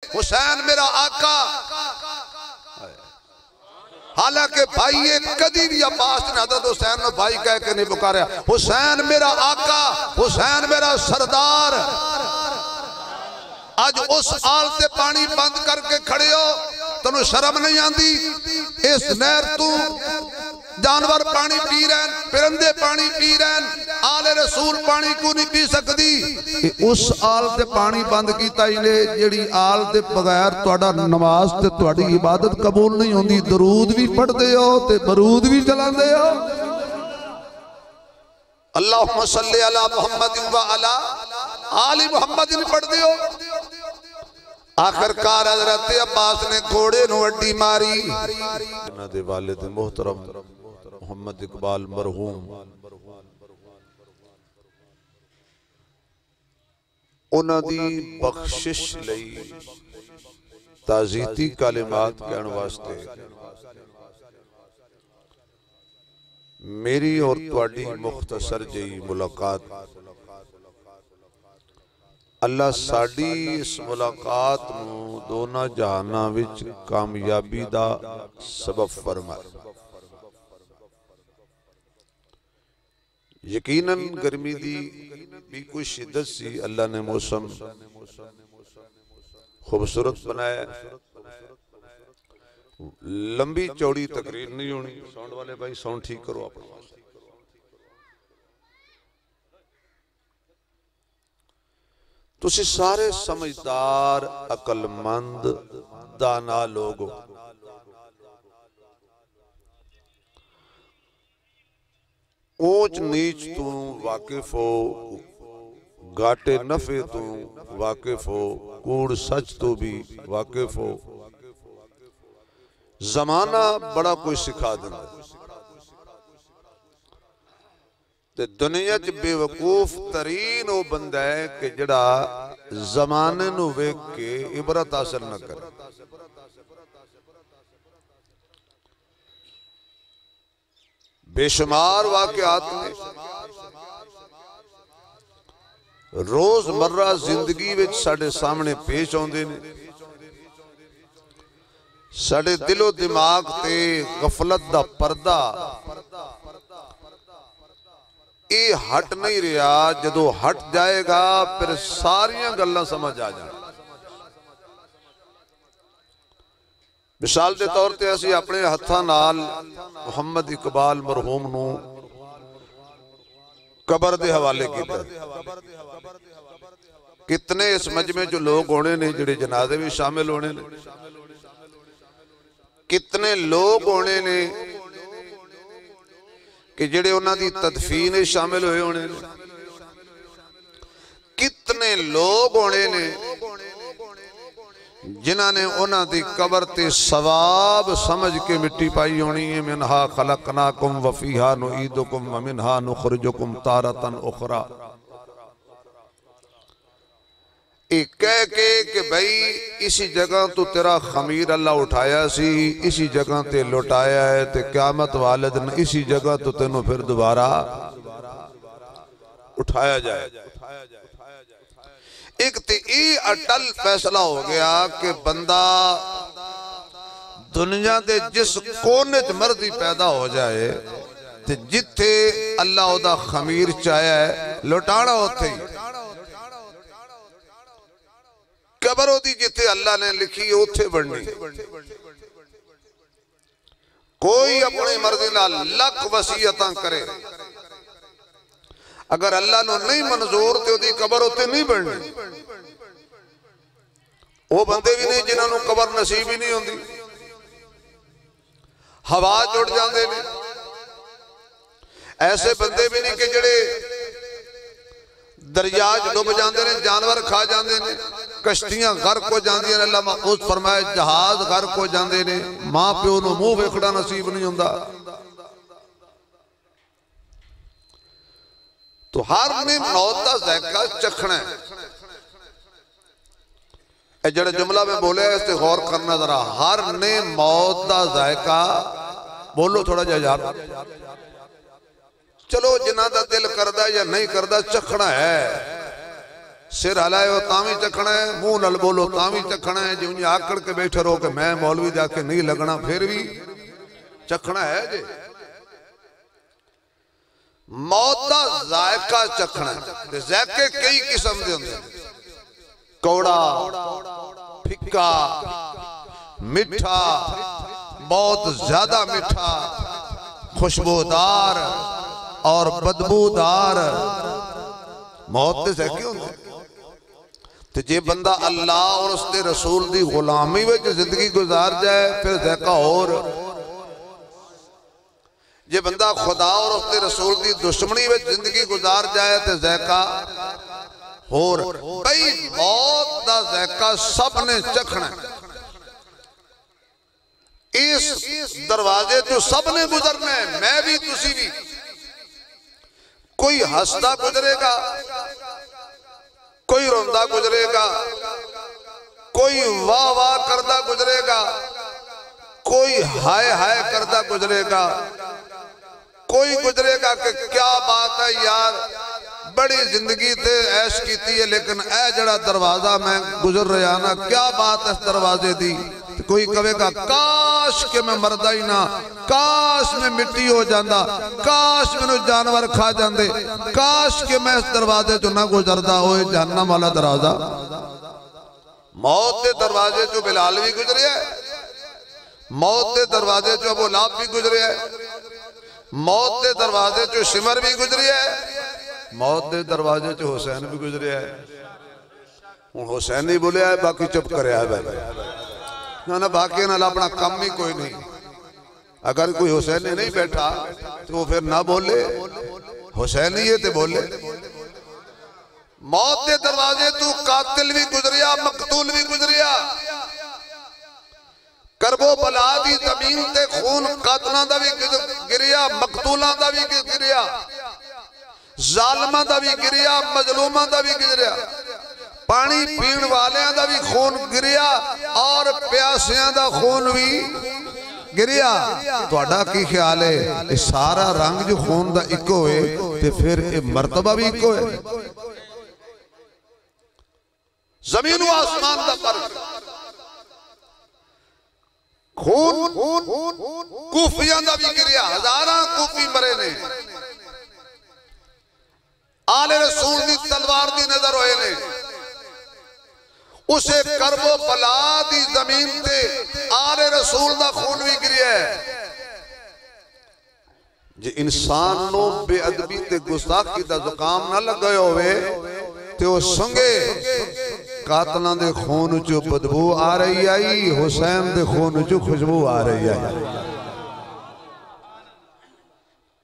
हुसैन मेरा आका। हालांकि भाई ये कभी भी अब्बास ने हज़रत हुसैन ने भाई कह के नहीं पुकारा। हुसैन मेरा आका, हुसैन मेरा सरदार। आज उस आल से पानी बंद करके खड़े हो, तुम शर्म नहीं आती? इस नहर तू जानवर पानी पी रहे, परिंदे पानी पी रहे, आले रसूल पानी क्यों नहीं पी सकती? उस आल से पानी बंद किया इन्हें जिहड़ी आल के बगैर तुहाडा नमाज ते तुहाडी इबादत कबूल नहीं होंदी। दरूद भी पढ़ते हो ते बरूद भी चलाते हो। अल्लाहुम्मा सल्ली अला मुहम्मद व अला आली मुहम्मद पढ़ते हो। आखिरकार हज़रत अब्बास ने घोड़े नूं अड्डी मारी। इन्हां दे वालिद मोहतरम मोहम्मद इकबाल मरहूम उन्हां दी बख्शिश लई ताज़ीती कलिमात कहण वास्ते मेरी और तुहाडी मुख्तसर जी मुलाकात, अल्लाह साडी इस मुलाकात नूं दोनों जहानां विच कामयाबी दा सबब फरमाए। यकीनन गर्मी दी भी कोई शिद्दत सी, अल्लाह ने मौसम खूबसूरत बनाया। लंबी चौड़ी तकरीर नहीं होनी। साउंड वाले भाई साउंड ठीक करो अपना। तुसी सारे समझदार अकलमंद दाना लोग हो। ऊंच नीच तू वाकिफ हो, घाटे नफे तू वाकिफ हो, कूड़ सच तो भी वाकिफ हो। जमाना बड़ा कुछ सिखा देना ते दुनिया च बेवकूफ तरीन वो बंदा है कि जड़ा जमाने नूं वेख के इबरत हासिल न करे। बेशुमार वाक़यात में रोजमर्रा जिंदगी विच साडे सामने पेश आउंदे ने। साडे दिलो दिमाग ते गफलत दा पर्दा ये हट नहीं रहा। जदों हट जाएगा फिर सारियां गल्लां समझ आ जाए। मिसाल के तौर पर असी अपने हत्थां नाल मुहम्मद इकबाल मरहूम नूं कबर दे हवाले किया। कितने इस मजमे च लोग होने ने जिहड़े जनाजे भी शामिल होने ने, कितने लोग होने ने कि जिहड़े उन्हां दी तदफीन में शामिल हुए होने ने, कितने लोग होने ने जिन्हां ने उन्हां दी कबर ते सवाब समझ के मिट्टी पाई होनी है। मिनहा खलकनाकुम व फीहा नुईदुकुम व मिनहा नुखरिजुकुम तारतन उखरा। एक कह के कि भाई इसी जगह तो तेरा खमीर अल्लाह उठाया सी, इसी जगह ते लुटाया है, ते क़यामत वाले दिन इसी जगह तो तेनों फिर दोबारा उठाया जाए। एक ते ये अटल फैसला हो गया कि बंदा दुनिया के जिस कोने च मर्जी पैदा हो जाए, ते जिथे अल्लाह ओदा खमीर चाया है लुटाना उथे ही। कबर ओदी जिथे अल्लाह ने लिखी उथे बननी। कोई अपनी मर्जी नाल लख वसीयतां करे, अगर अल्लाह नु नहीं मंजूर तो ओदी कबर उते नहीं बननी। वो बंदे भी नहीं जिन्हां नु कबर नसीब ही नहीं होंदी। हवा जुड़ जाते ने। ऐसे बंदे भी नहीं कि जिहड़े दरिया डुब जाते हैं, जानवर खा जाते हैं, कश्तियां गर्क हो जांदियां। अल्लाह महफूज फरमाए जहाज गर्क हो जाते हैं। मां प्यो नूं मुंह वेखना नसीब नहीं हुंदा। तो हर ने मौत का जायका चखना है। जड़ा जुमला में बोले इस पर गौर करना जरा। हर ने मौत का जायका, बोलो थोड़ा जा यार, चलो जिन्हां दा दिल करदा या नहीं करदा चखना है। सिर हलायो तावी चखना है, मुंह नल बोलो तावी चखना है। जो आकड़ के बैठे रहो कि मैं मौलवी जाके नहीं लगना, फिर भी चखना है जे। मौत का जायका चखना है। जायके कई किस्म के होंगे, कौड़ा, फिक्का, मिठा, बहुत ज्यादा मिठा, खुशबूदार और बदबूदार। मौत के जायके होंगे। तो जे बंदा अल्लाह और उसके रसूल की गुलामी में जिंदगी गुजार जाए फिर जायका और। जे बंदा खुदा और उसके रसूल की दुश्मनी में जिंदगी गुजार जाए तो जायका होर। भाई मौत का जायका सब ने चखना। इस दरवाजे तो सब ने गुजरना है, मैं भी तुसी भी। कोई हंसदा गुजरेगा, कोई रोंदा गुजरेगा, कोई वाह वाह करदा गुजरेगा, कोई हाय हाय करदा गुजरेगा, कोई गुजरेगा कि क्या बात है यार, बड़ी जिंदगी ते ऐश कीती है, लेकिन ए जड़ा दरवाजा मैं गुजर रहा ना, क्या बात है इस दरवाजे दी। कोई कहेगा काश के मैं मरदा ही ना, काश मैं मिट्टी हो जाता, काश मैनू जानवर खा जाते, काश के मैं इस दरवाजे चो ना गुजरदा होए जहन्नम वाला दरवाजा। मौत के दरवाजे चो बिलाल भी गुजरे, मौत के दरवाजे चो अबू लहब भी गुजरे, मौत के दरवाजे चो सिमर भी गुजरे, मौत के दरवाजे चो हुसैन भी गुजरे। हुण हुसैन ही बोलिया है, बाकी चुप करया है ना ना, बाकी नाल अपना कम ही कोई नहीं। अगर कोई हुसैनी नहीं बैठा तो फिर ना बोले, हुसैनी है तो बोले। मौत के दरवाजे तू कातिल भी गुजरिया, मकतूल भी गुजरिया। करबो बला दी जमीन ते खून कातलां दा भी गिरिया, मकतूलां दा भी गिरिया, जालिमां दा भी गिरिया, मजलूमां दा भी गिरिया, पानी पीण वालियां दा भी खून गिरिया और प्यासियां दा खून भी गिरिया। तुहाडा की ख्याल है, ये सारा रंग जो खून दा इको है ते फिर ये मर्तबा भी इको है? जमीन व आसमान दा फर्क। खून कूफियां दा भी गिरिया, हजारां कूफी मरे ने, आले रसूल दी तलवार दी नजर होए ने। उसे करबो बला दी जमीन ते आले रसूल दा खून भी गिरिया है। जे इंसान नो बेअदबी ते गुस्ताखी दा जुकाम ना लगे होवे ते ओ संगे कातलां दे खून चो बदबू आ रही आई, हुसैन दे खून चो खुशबू आ रही आई।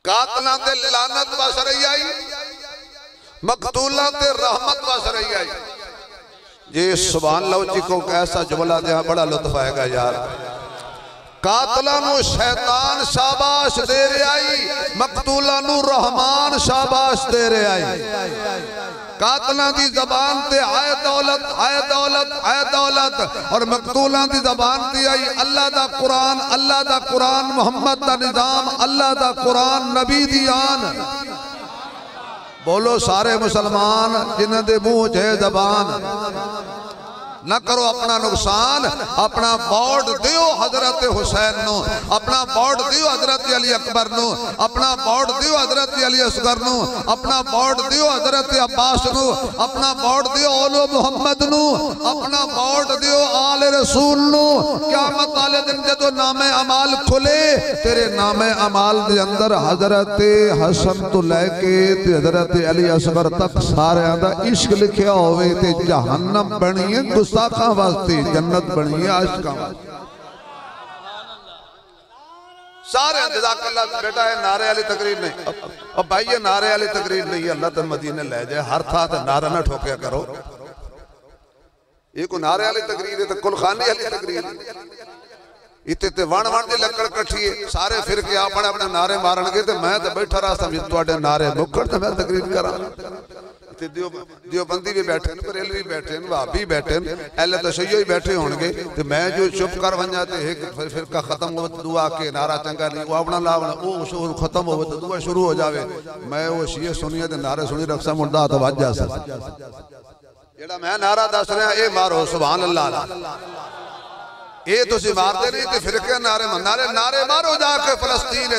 कातलां ते लानत वस रही आई, मकतूलां ते रहमत वस रही आई। ये सुभान अल्लाह जी को ऐसा जुमला दिया, बड़ा लुत्फ आएगा यार। कातला नू शैतान शाबाश दे रहा आई, मकतूला नू रहमान शाबाश दे रहा आई। कातला दी जबान ते आए दौलत, आए दौलत, आए दौलत, और मकतूला दी जबान ते आई अल्लाह दा कुरान, अल्लाह दा कुरान, मोहम्मद दा निजाम, अल्लाह दा कुरान, नबी दी आन। बोलो सारे मुसलमान जिन्हां दे मुंह च है जबान। ना करो अपना नुकसान, अपना बोर्ड दियो हजरत हुसैन नो, अपना बोर्ड दियो हजरत अली अकबर नो, अपना बोर्ड दियो हजरत अली असगर नो, अपना बोर्ड दियो हजरत अब्बास नो, अपना बोर्ड दियो ओलो मुहम्मद नो, अपना बोर्ड दियो आले रसूल नो। क़यामत वाले दिन जदों नामे अमाल खुले, तेरे नामे अमाल दे अंदर हजरत हसन तो लैके ते हजरत अली असगर तक सारियां दा इश्क लिखिया होवे ते जहन्नम बनी है गुस्ताखा वास्ते, जन्नत बनी है आशिकां वास्ते। सारे जज़ाकल्लाह बेटा है नारे वाली तकरीर नहीं। अब भाई ये नारे वाली तकरीर नहीं है, अल्लाह तो मदीने ले जाए, हर था तो नारा ना ठोकिया करो। ये को नारे वाली तकरीर है तो कुलखानी वाली तकरीर है। इतने ते वन वन की लकड़ कट्ठी है, सारे फिर के अपने अपने नारे मारनगे तो मैं तो बैठा रहा समझ तुहाडे नारे मुक्कड़ तो मैं तकरीर करा। दियोबंदी भी बैठे, बरेलवी बैठे, भाभी बैठे, एल तशय्यो ही बैठे होंगे, तो मैं जो चुप कर वजा तो एक फिरका खत्म हो दुआ के नारा चंगा नहीं वो अपना लावना, वो खत्म हो तो दुआ शुरू हो जाए। मैं वो शीए सुनिए तो नारे सुनी रखसा मुंडा तो वज जा। जेड़ा मैं नारा दस रहा ये मारो सुभान अल्लाह ये तुसी मारते नहीं तो फिरके नारे नारे मारो जाके फलस्तीन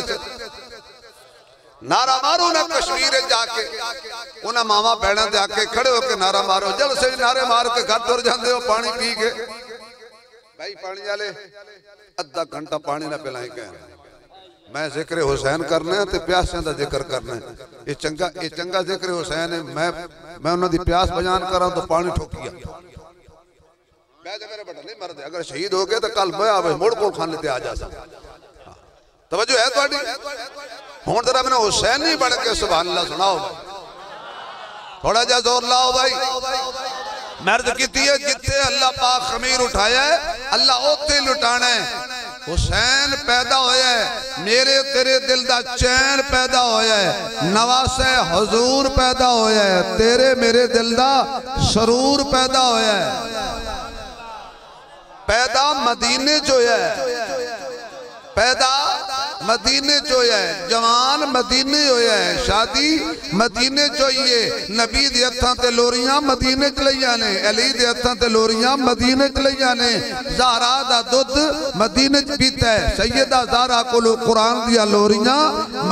नारा मारो ना कश्मीर जाके उन्हें मावा भैन दे आके खड़े होके नारा मारो जल से नारे मार के घर तुर जाते हो पानी पी के भाई पानी वाले अद्धा घंटा पानी ना पिलाए कह मैं जिक्र हुसैन करना है तो प्यासियां का जिक्र करना है ये चंगा जिक्र हुसैन है मैं उन्होंने प्यास बयान करा तो पानी ठोकिया मेरे बड़ा नहीं मरदे अगर शहीद हो गए तो कल मैं आवे मुड़ को खाने ते आ जा सकता तवज्जो है थोड़ी हुण जरा मैंने हुसैन नहीं बन के सुभान अल्लाह सुनाओ थोड़ा जा जोर लाओ भाई मर्द की जिथे अल्लाह पाक खमीर उठाया है अल्लाह ओथे लुटाना है हुसैन पैदा होया है मेरे तेरे दिल दा चैन पैदा होया है नवासे हुजूर पैदा होया है तेरे मेरे दिल दा सरूर पैदा होया है पैदा मदीने चो है पैदा मदीने चो है जवान मदीने होया है शादी मदीने चो ही है नबी दे हत्थां ते लोरियां मदीने च लईयां ने अली दे हत्थां ते लोरियां मदीने च लईयां ने ज़हरा दा दुध मदीने च पीता है सैयदा ज़हरा कोलों कुरान दियां लोरियां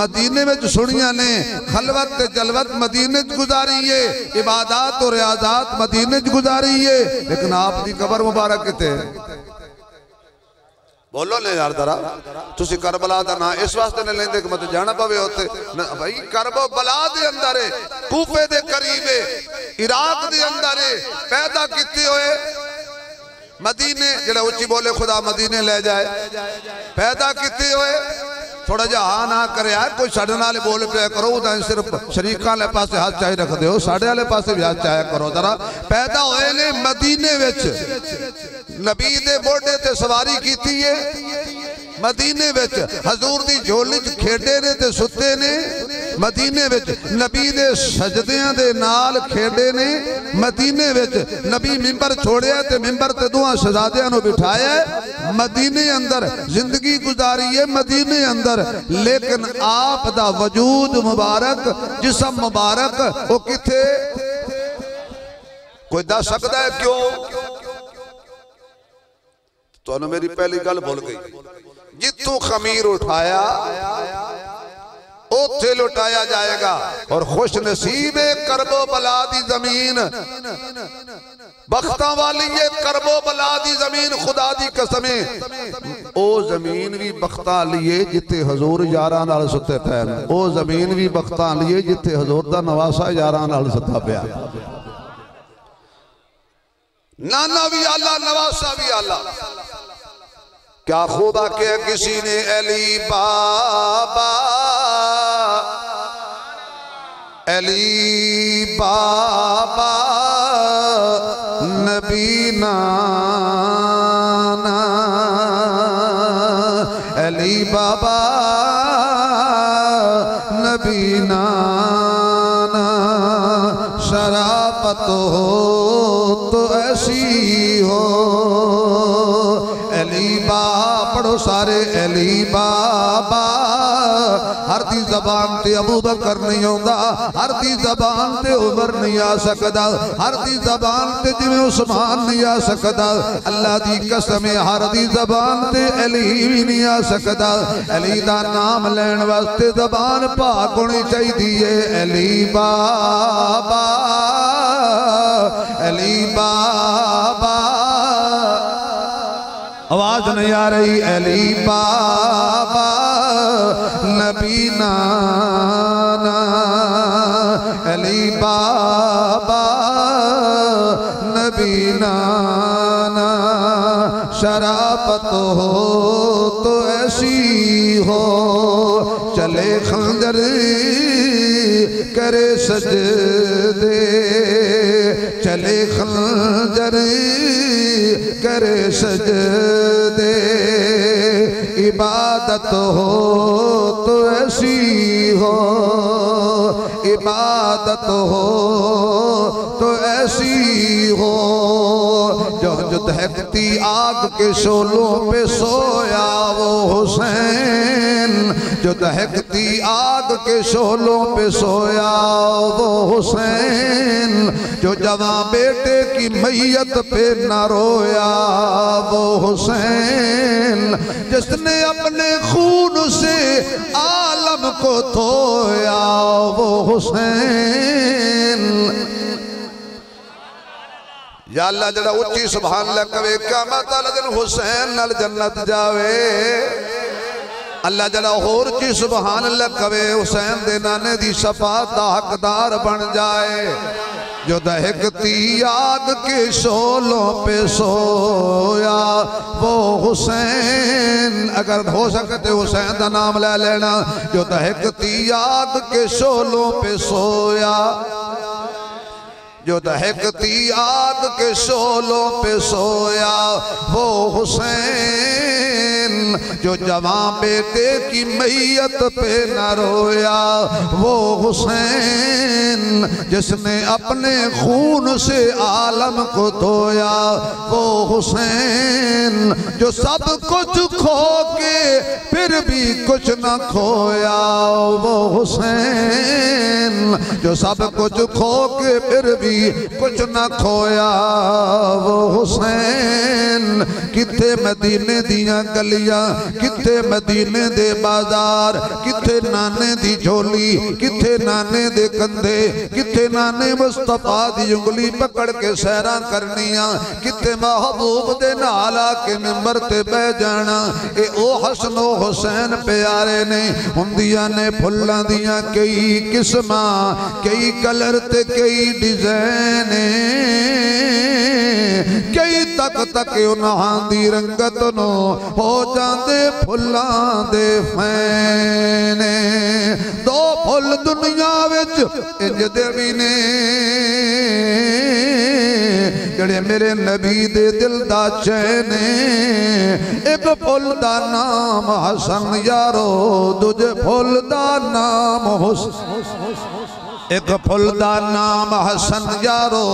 मदीने में सुनियां ने खलवत ते जलवत मदीने च गुजारी है इबादत और रियाज़त मदीने च गुजारी है लेकिन आप दी कबर मुबारक किते बोलो ने यार जरा तुसी करबला दा ना इस वास्ते ने लेंदे कि मत जाना पवे होते भाई करबला दे अंदर है कूफे दे करीब है इराक दे अंदर है पैदा किते होए मदीने जेड़ा उच्ची बोले खुदा मदीने ले जाए पैदा किते होए थोड़ा जा हाँ ना करे यार कोई साढ़े नाले बोल पे करो सिर्फ शरीका वाले पासे हाथ चाहे रख दो साढ़े वाले पासे भी हाथ चाहे करो जरा पैदा होए ने मदीने विच नबी दे मोढे ते सवारी कीती है मदीने विच हजूर दी झोली च खेडे ने ते सुते ने मदीने विच नबी दे सजदियां दे नाल खेडे ने मदीने विच नबी मिंबर छोड़िया ते मिंबर ते दुआ शहजादियां नु बिठाया मदीने अंदर जिंदगी गुजारी है मदीने अंदर लेकिन आप दा वजूद मुबारक जिस्म मुबारक वो किथे कोई दस सकता है क्यों तो मेरी पहली गल भूल गई जितों खमीर उठाया ओथे लुटाया जाएगा और खुश नसीब करबो बला दी जमीन बख्ता वाली ये करबो बला दी जमीन खुदा दी कसमें ओ जमीन भी बख्ता लिए जिथे हजूर यारां नाल सुते पे ओ जमीन भी बख्ता लिए जिथे हजूर दा नवासा यारां नाल सुता पिया नाना भी आला नवासा भी आला क्या खुदा के किसी ने अली बाबा नबी नाना अली बाबा नबी नाना शराफत हो तो ऐसी हो अली पढ़ो सारे अली बाबा हर दी जबान ते अबू बकर नहीं आंदा हर दी जबान ते उमर नहीं आ सकदा हर दी जबान ते जिवें उस्मान नहीं आ सकदा अल्लाह दी कसम हर दी जबान ते अली भी नहीं आ सकदा अली दा नाम लैण वास्ते जबान पाक होनी चाहिए अली बाबा अली बाबा आवाज नहीं आ रही अली बाबा नबी नाना अली बाबा नबी नाना शराफत हो तो ऐसी हो चले खंजर करे सजदे चले खंजर करे सजदे इबादत हो तो ऐसी हो, इबादत हो तो ऐसी हो, जो दहकती आग के शोलों पे सोया वो हुसैन, जो दहकती आग के शोलों पे सोया वो हुसैन, जो जवां बेटे की मैयत पे न रोया वो हुसैन, जिसने अपने खून से आलम को धोया वो हुसैन। या अल्लाह जरा उच्ची सुभान अल्लाह कवे क़यामत वाले दिन हुसैन नाल जन्नत जावे। अल्लाह जरा होर उच्ची सुभान अल्लाह कवे हुसैन दे नाने दी शफाअत दा हकदार बन जाए। जो दहकती आग के शोलों पे सोया वो हुसैन, अगर हो सके तो हुसैन का नाम ले लेना। जो दहकती आग के शोलों पे सोया, जो दहकती आग के शोलों पे सोया वो हुसैन, जो जवां बेटे की मैयत पे न रोया वो हुसैन, जिसने अपने खून से आलम को धोया वो हुसैन, जो सब कुछ खो के फिर भी कुछ न खोया वो हुसैन, जो सब कुछ खो के फिर भी कुछ न खोया वो हुसैन। किथे मदीने दियां गलियां, किथे मदीने दे बाजार, किथे नाने दी झोली, किथे नाने दे कंधे, किथे नाने मुस्तफा दी उंगली पकड़ के सैरा करनिया, किथे महबूब दे नाल आके मिंबर ते बह जाना। ए ओ हसन ओ हुसैन प्यारे ने हुंदियां ने फुल्लां दियां कई किस्मां, कई कलर ते कई डिजाइन, कई तक तक उन्हां दी रंगत नो हो जांदे फुल्लां दे फैने। दो फुल दुनिया विच इंज दे भी ने जड़े मेरे नबी दे दिल दा चैन, एक फुल दा नाम हसन यारो, दूजे फुल दा नाम हुसैन, एक फुल दा नाम हसन यारो,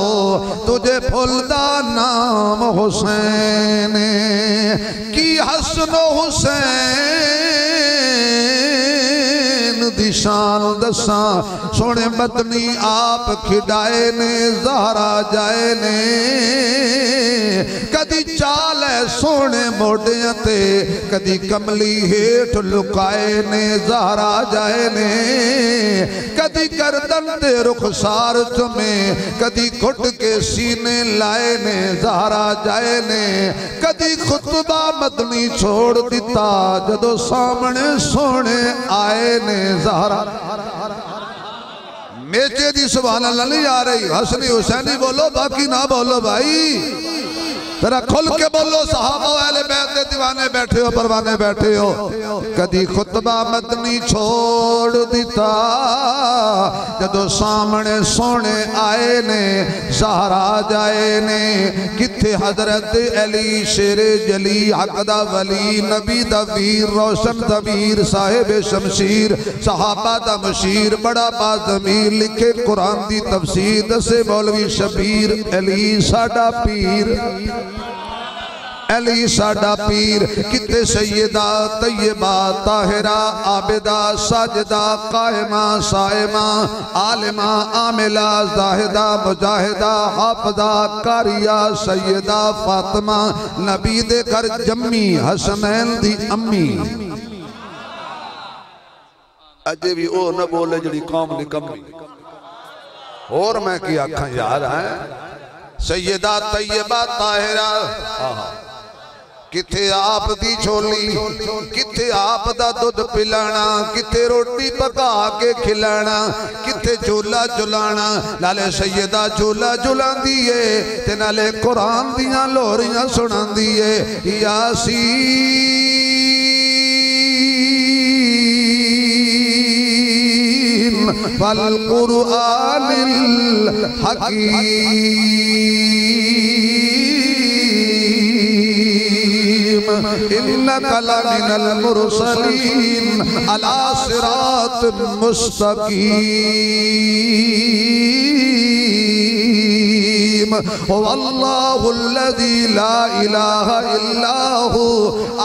तुझे फुल दा नाम हुसैन। की हसन हुसैन दी शान दसा, सोने मदनी आप खिडाए ने ज़हरा जाए ने, कदी चाल है सोने मोडियां ते, कदी कमली हेठ लुकाए ने ज़हरा जाए ने, कदी गर्दन ते रुखसार चुमे, कदी घुट के सीने लाए ने ज़हरा जाए ने, कदी खुतबा मदनी छोड़ दिता जदों सामने सोने आए ने ज़हरा। मेचे दी सुभान अल्लाह नहीं आ रही, हसनी हुसैनी बोलो बाकी ना बोलो भाई, जरा खुल के बोलो। सहाबा वाले बैत दे दीवाने बैठे हो, परवाने बैठे हो, कदी खुतबा मदनी छोड़ दिता जदों सामने सोने आए ने ज़हरा जाए ने। किथे हजरत अली शेरे जली, हक दा वली, नबी दा वीर, रोशन ज़मीर, साहिब शमशीर, सहाबा दा मशीर, बड़ा बाज़मीर, लिखे कुरान दी तफसीर, दसे मौलवी शबीर, अली साडा पीर, अली साडा पीर। किते सैयदा तैयबा ताहिरा आबिदा साजिदा कायमा साइमा आलिमा आमिला जाहिदा मुजाहिदा हाफिजा कारिया सैयदा फातिमा, नबी दे घर जम्मी हसनैन दी अम्मी। अजे भी ओ न बोले जड़ी कौम निकम्मी, और मैं की आखा यार है। सैयदा तैयबा ताहिरा, किथे आप दी झोली, किथे आप दा दुध पिलाना, किथे रोटी पका के खिलाना, किथे झूला झुलाना। नाले सैयदा झूला झुलांदी है ते नाले कुरान दियां लोरियां सुनांदी है। यासीन वल कुरआनिल हकीम, इन्नका लमिनल मुरसलीन अला सिरात मुस्तकीम वल्लाहुल्लज़ी ला इलाहा इल्ला हु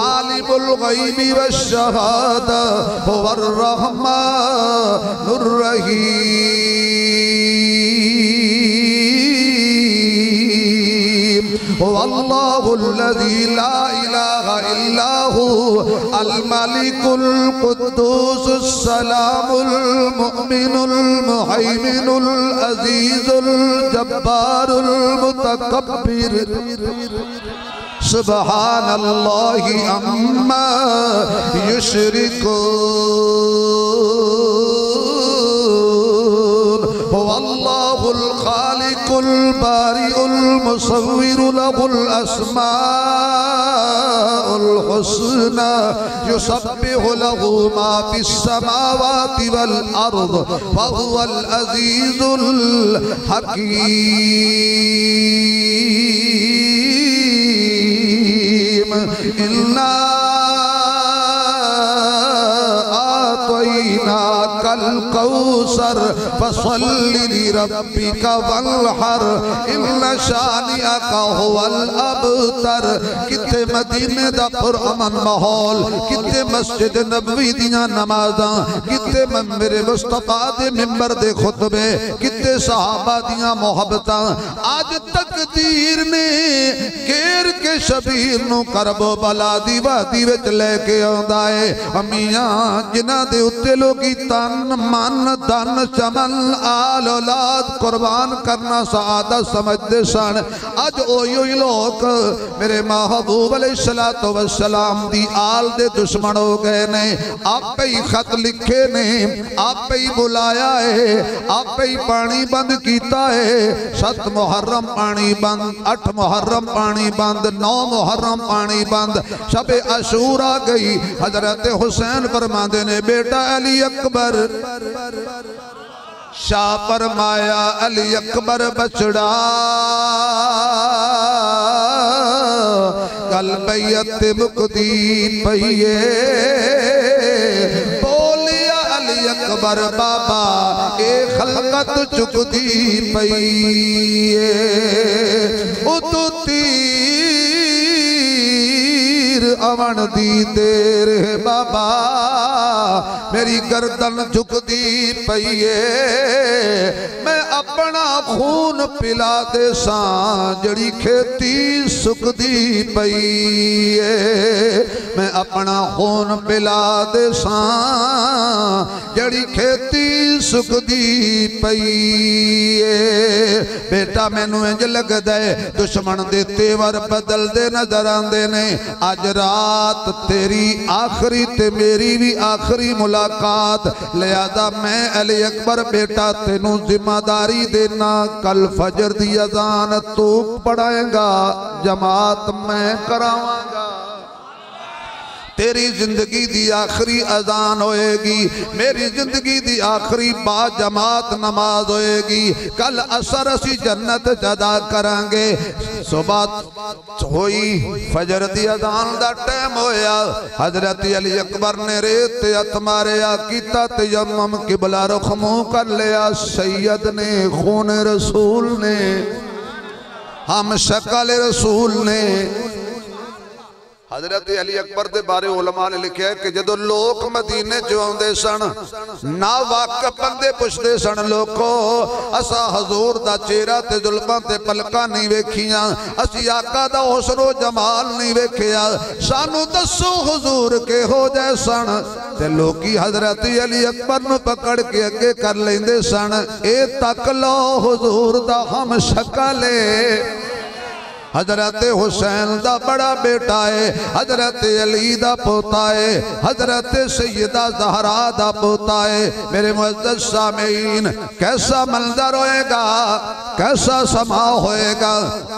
आलिमुल गैबि वश्शहादा हुवर रहमानुर रहीम वल्लाहुल्लज़ी ला इलाहा इल्ला हु अल मलिकुल कुद्दूसुस सलामुल मुमिनुल मुहैमिनुल अज़ीजुल जब्बारुल मुतकब्बिर सुब्हानल्लाहि अम्मा युश्रिकून वल्लाहुल खालिकुल बारिउल मुसव्विरु लहुल अस्माउल हुस्ना युसब्बिहु लहु मा फिस समावाति वल अर्द व हुवल अज़ीजुल हकीम इन्ना आतैनाकल कौसर फसल्लि लिरब्बिका वन्हर इन्ना शानिअका हुवल अबतर। किते मदीने दा पुरअमन माहौल, किते मस्जिद नबवी दियां नमाज़ां, किते मेरे मुस्तफा दे मिंबर दे खुतबे, किते सहाबा दियां मोहब्बतां। अज तकदीर ने घेर के शबीर नू करबो बला दी वादी विच लेके आउंदा है। अमियां जिन्हां दे उत्ते लोगी तन मन धन चमन आल औलाद कुर्बान करना सआदत समझते सन, अज ओही लोग मेरे महबूब अलैहिस्सलातु वस्सलाम दी आल दे दुश्मन हो गए ने। आपे ही खत लिखे ने, आपे ही बुलाया है, आपे ही पानी बंद किया है। 7 मुहर्रम पानी बंद, 8 मुहर्रम पानी बंद, 9 मुहर्रम पानी बंद, शबे अशूरा गई। हजरत हुसैन फरमाते ने बेटा अली अकबर शाह फरमाया अली अकबर बचड़ा कल बैयत मुक्ति पईए। बोलिया अली अकबर बाबा ए खलकत चुकती पईए। उतु तीर अवन दी देर है बाबा मेरी गर्दन झुकती पईए। मैं अपना खून पिला दे सां जड़ी खेती सुकदी पईए। मैं अपना खून पिला दे सां जड़ी खेती सुकदी पईए। बेटा मैनू इंज लगदा है दुश्मन दे तेवर बदलदे नजर आंदे ने। अज रात तेरी आखिरी ते मेरी भी आखिरी मुलाकात, लिहाजा मैं अली अकबर बेटा तेनू जिम्मेदारी देना। कल फजर दी अजान तू पढ़ाएगा, जमात मैं करावांगा। तेरी जिंदगी दी आखिरी अजान होएगी, मेरी जिंदगी दी आखिरी बा जमात नमाज होएगी। कल असर असी जन्नत जदा करांगे। सुबह होई फजर दी अजान दा टाइम होया। हजरत अली अकबर ने रेत ते हथ मारिया, कीता तयम्मुम, किबला रुख मुंह कर लिया। सैयद ने खून रसूल ने, हम शक्ल रसूल ने। हजरत अली अकबर के बारे उलमा ने लिखा है कि जदों लोग मदीने च आउंदे सन ना वाकफ बंदे पुछदे सन लोगो असा हजूर दा चेहरा ते जुल्फां ते पलकां नहीं वेखियां, असी आका दा हुस्नो जमाल नहीं वेखिया, सानू दसो हुजूर किहो जे सन। ते लोकी हजरत अली अकबर नू पकड़ के अगे कर लेंदे सन। ए तक लो हुजूर दा हम शक्ल हजरत हुसैन दा बड़ा बेटा है, हजरत अली दा पोता है, हजरत सैयदा ज़हरा दा पोता है। मेरे मुअज़्ज़ज़ सामीन कैसा मंजर होएगा कैसा समा होएगा।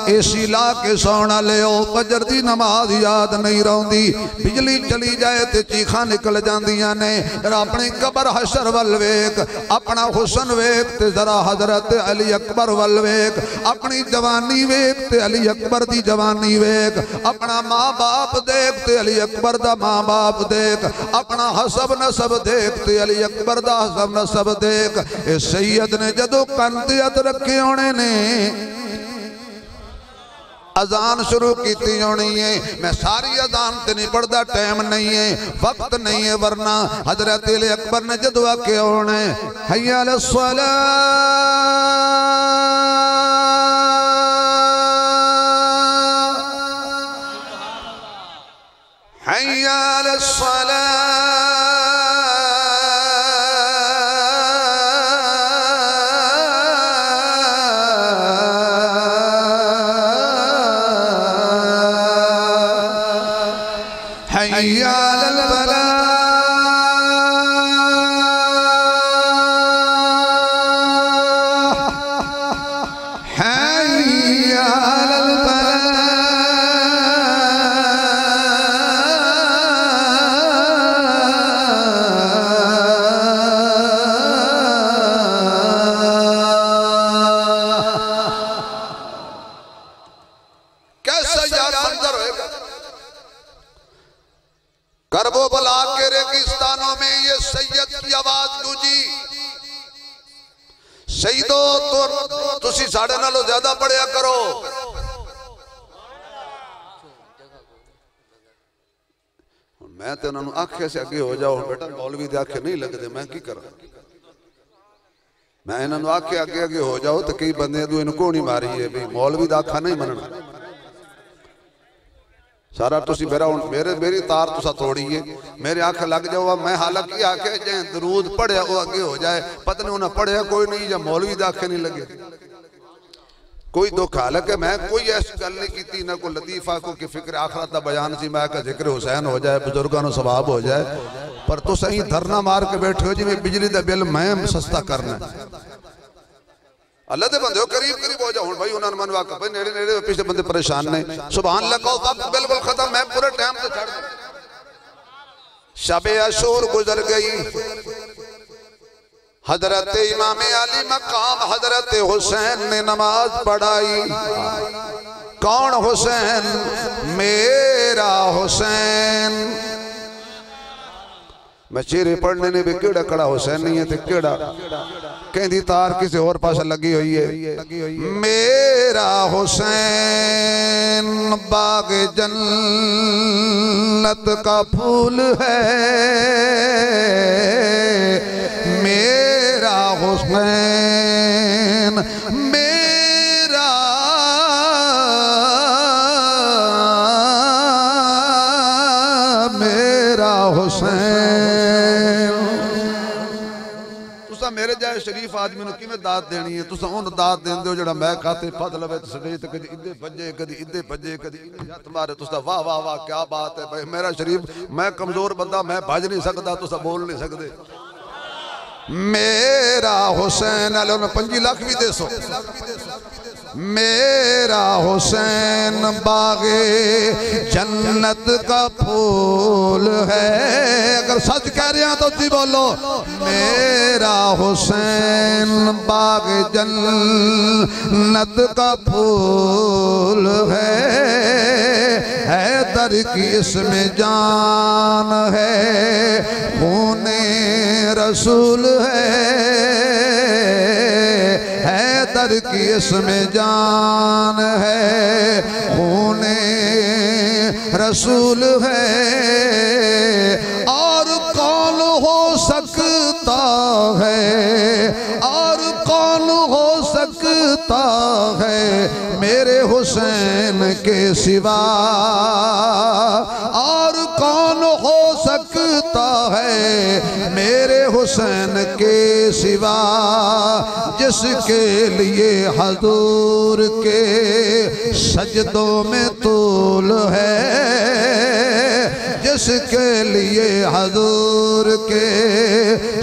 एसी ला के सोना लियो, फजर दी नमाज याद नहीं रौंदी, बिजली चली जाए ते चीखा निकल जांदियां ने। अपनी कबर हशर वल वेख, अपना हुसन वेख ते जरा हजरत अली अकबर वल वेख, अपनी जवानी वेख ते अली अकबर दी जवानी वेख, अपना माँ बाप देख ते अली अकबर दा माँ बाप देख, अपना हसब नसब देख ते अली अकबर दा हसब नसब देख। इस सैयद ने जदों कन ते हथ रखे होने ने, अजान शुरू की होनी है। मैं सारी अजान ते नहीं पढ़ता, टाइम नहीं है, वक्त नहीं है, वरना हजरत अली अकबर ने जदों आके होने हय्या अलस सलाह, हय्या अलस सलाह, हय्या अलल फलाह, हय्या अलल फलाह। कैसा यार मंजर होगा। करबला के रेगिस्तानों में ये सैयद की आवाज गूंजी। शहीदो तो तुसी साढ़े नालों ज्यादा पढ़िया करो। मैं तो उन्होंने आखे से अगे हो जाओ, बेटा मौलवी दे आखे नहीं लगते, मैं की करा। मैं इन्होंने आखे अगे अगे हो जाओ तो कई बंदे इनको नहीं मारी है भी मौलवी दा आखा नहीं मनना। सारा तुसी मेरा मेरी तार तुसा तोड़ी है, मेरे आँख लग जाओ। मैं हालांकि आखे जे दरूद पढ़िया वो अगे हो जाए, पता नहीं उन्हें पढ़िया कोई नहीं या मौलवी दे आखे नहीं लगे कोई दुख। हालांकि मैं कोई ऐसी गल नहीं की, ना कोई लतीफा को कि फिक्र आखरत का बयान सी, मैं जिक्र हुसैन हो जाए, बुजुर्गों को सवाब हो जाए। पर तुस अं धरना मार के बैठे हो जिवें बिजली का बिल मैं सस्ता करना। अल्लाह दे बंदे हो करीब करीब हो जाओ भाई, उन्होंने मनवा के भाई नेड़े नेड़े पीछे बंदे परेशान ने। सुभान अल्लाह कहो, वक्त बिल्कुल खत्म, मैं पूरे टाइम से छड़। शबे अशूर गुजर गई, हजरत इमाम अली मकाम हजरत हुसैन ने नमाज पढ़ाई। कौन हुसैन? मेरा हुसैन। मैं चेहरे पढ़ने ने भी केड़ा कड़ा हुसैन नहीं है, केड़ा कहती तार किसी और पास लगी हुई है। मेरा हुसैन बाग जन्नत का फूल है, मेरा हुसैन, मेरा हुसैन। तुसा मेरे जाए शरीफ आदमी को किवें दात देनी है? तुसा उन दात देंदे हो जेड़ा मैं खाते फद लवे स्टेज ते कदी इदे भजे कदी इदे भजे कदी हथ मारे। तुसा वाह वाह वाह क्या बात है भाई। मेरा शरीफ, मैं कमजोर बंदा, मैं भज नहीं सकता, तुसा बोल नहीं सकते। मेरा हुसैन अल्लाह ने 5 लाख भी दे सो। मेरा हुसैन बागे जन्नत का फूल है। अगर सच कह रहे हैं तो जी बोलो। मेरा हुसैन बागे जन्नत का फूल है दर की इसमें जान है, खूने रसूल है दर की इसमें जान है, खूने रसूल है। और कौन हो सकता है, और कौन हो सकता है मेरे हुसैन के सिवा, और कौन हो सकता है मेरे हुसैन के सिवा, जिसके लिए हजूर के सजदों में तूल है, जिसके लिए हजूर के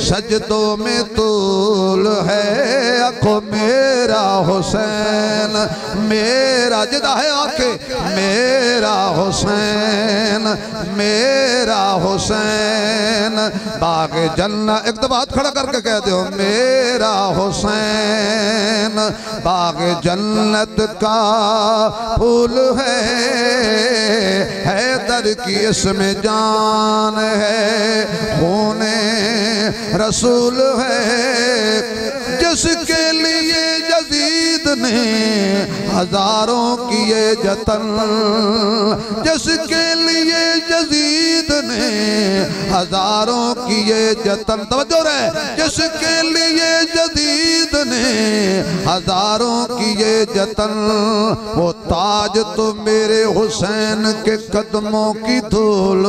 सजदों में तूल है, आखो मेरा हुसैन मेरा, जिदा है आके मेरा हुसैन मेरा हुसैन। बाग जन्नत एक दफा हाथ खड़ा करके कह दो मेरा हुसैन। बाग जन्नत का फूल है, हैदर की इसमें जान है, खूने रसूल है। जिसके लिए यजीद ने हजारों किए जतन, जिसके लिए यजीद ने हजारों किए जतन, तवज्जो रहे, जिसके लिए यजीद ने हजारों किए जतन, वो ताज तो मेरे हुसैन के कदमों की धूल,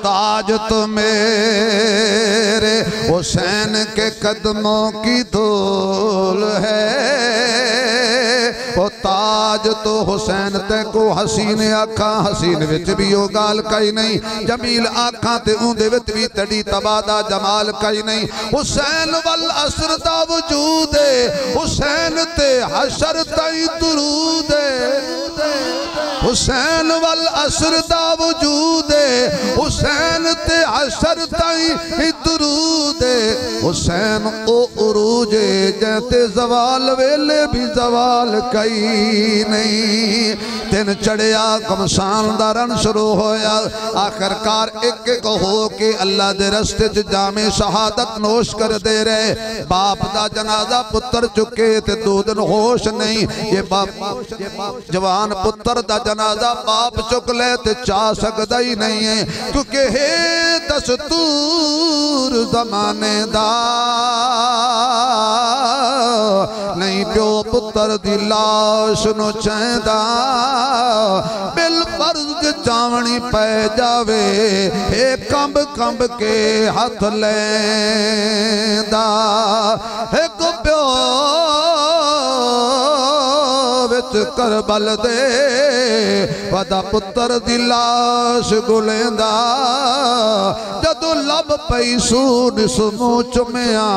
ताज तो मेरे हुसैन के कदमों की धूल है। वो ताज तो हुसैन ते को हसीन आखा, हसीन विच भी वो गाल कई नहीं, जमील आखा ते उंदे विच भी तड़ी तबादा जमाल कई नहीं। हुसैन वल असर दा वजूद है, हुसैन ते हशर ताई दुरूद है। हुसैन वल असर दा वजूद है, हुसैन ते हशर ताई दुरूद है। हुसैन ओ उरूज जैते जवाल वेले भी जवाल कई नहीं। दिन चढ़िया कमसान दा रन शुरू होया, आखिरकार एक एक हो के अल्लाह दे रस्ते च जामे शहादत नोश कर दे रहे। बाप दा जनाजा पुत्र चुके ते 2 दिन होश नहीं। ये बाप जवान पुत्र दा जनाजा बाप चुक ले ते चाह सकता ही नहीं है, क्योंकि है दस्तूर जमाने दा नहीं प्यो पुत्र दी लाश नु चैंदा। बिल फर्ज चावनी पै जावे, हे कंब कंब के हाथ लेंदा। एक प्यो विच करबल दे वदा पुत्र दी लाश गुलेंदा। जदों लब पई सून सुमू चुमिया,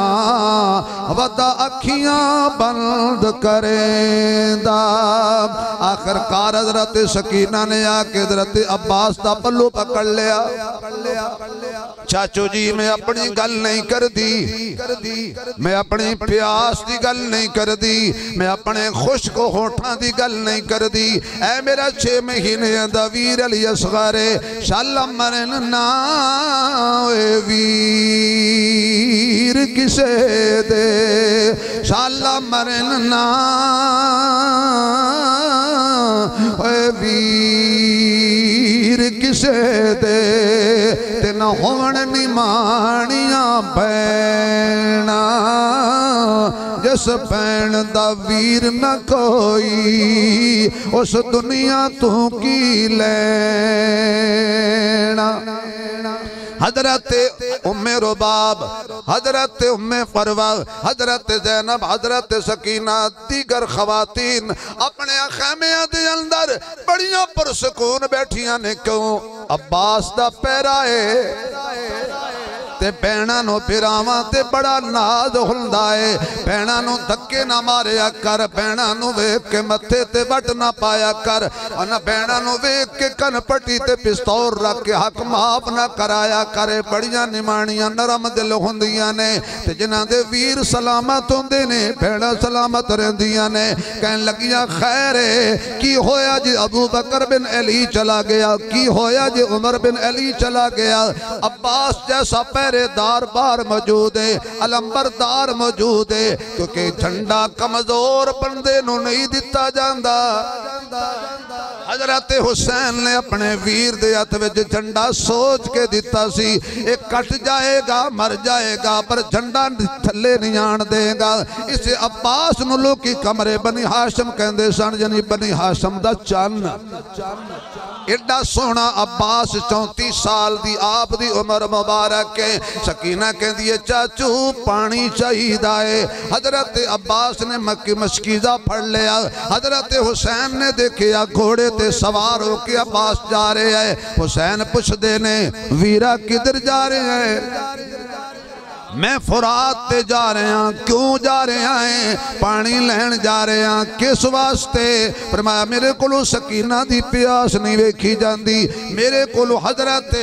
वदा अखियां बंद करेंदा। आखिरकार हजरत सकीना ने आके हजरत अब्बास दा पल्लू पकड़ लिया। चाचू जी मैं अपनी गल नहीं कर दी, मैं अपनी प्यास दी गल नहीं कर दी, मैं अपने खुश्क होठा दी गल नहीं कर दी। ऐ मेरा 6 महीने दा वीर अली असगारे शाला मरन ना वीर किसे दे, शाला मरन ना वीर किसे दे। तेन होवन निमाणिया भैणा, जिस भैन दा वीर न कोई, उस दुनिया तू की लेना। हजरत उम्मे रुबाब, हजरत उम्मे फरवा, हजरत जैनब, हजरत सकीना दीगर खवातीन अपने खैमिया दे अंदर बड़िया पुरसकून बैठिया ने। क्यों? अब्बास दा पैरा है ते भैणा नो फिरावा ते बड़ा नाज हुंदा है। भैणा नो धक्के ना मारिया कर, भैणा नो वेख के मथे ते वट ना पाया कर, और ना भैणा नो वेख के कन पट्टी ते पिस्तौल रख के हक माफ ना कराया करे। बड़िया निमाणियां नरम दिल हुंदियां ने, ते जिन्हां दे वीर सलामत हुंदे ने भैणा सलामत रहिंदियां ने। कहन लगियां खैर की होया जी अबू बकर बिन अली चला गया, की होया जी उमर बिन अली चला गया। अब्बास जैसा पहरेदार बाहर मौजूद है, अलंबरदार मौजूद है, क्योंकि झंडा कमजोर बंदे नूं नहीं दिता जांदा। हजरत हुसैन ने अपने वीर दे हथ विच झंडा सोच के दिता सी, एक कट जाएगा मर जाएगा पर झंडा थले नहीं आन देगा। इस अब्बास नूं लोकी कमरे बनी हाशम कहंदे सन, यानी बनी हाशम दा चन्न। एडा सोहना अब्बास 34 साल दी आप दी उम्र मुबारक है। सकीना कहती है चाचू पानी चाहिए है। हजरत अब्बास ने मक्की मशकीज़ा फड़ लिया, हजरत हुसैन ने देखिया घोड़े ते सवार होके अब्बास जा रहे हैं। हुसैन पुछदे ने वीरा किधर जा रहे हैं? मैं फुरात ते जा रहे हैं। क्यों जा रहे हैं? पानी लैन जा रहे हैं। किस वास्ते? फरमाया मेरे को सकीना दी प्यास नहीं वेखी जाती, मेरे को हजरत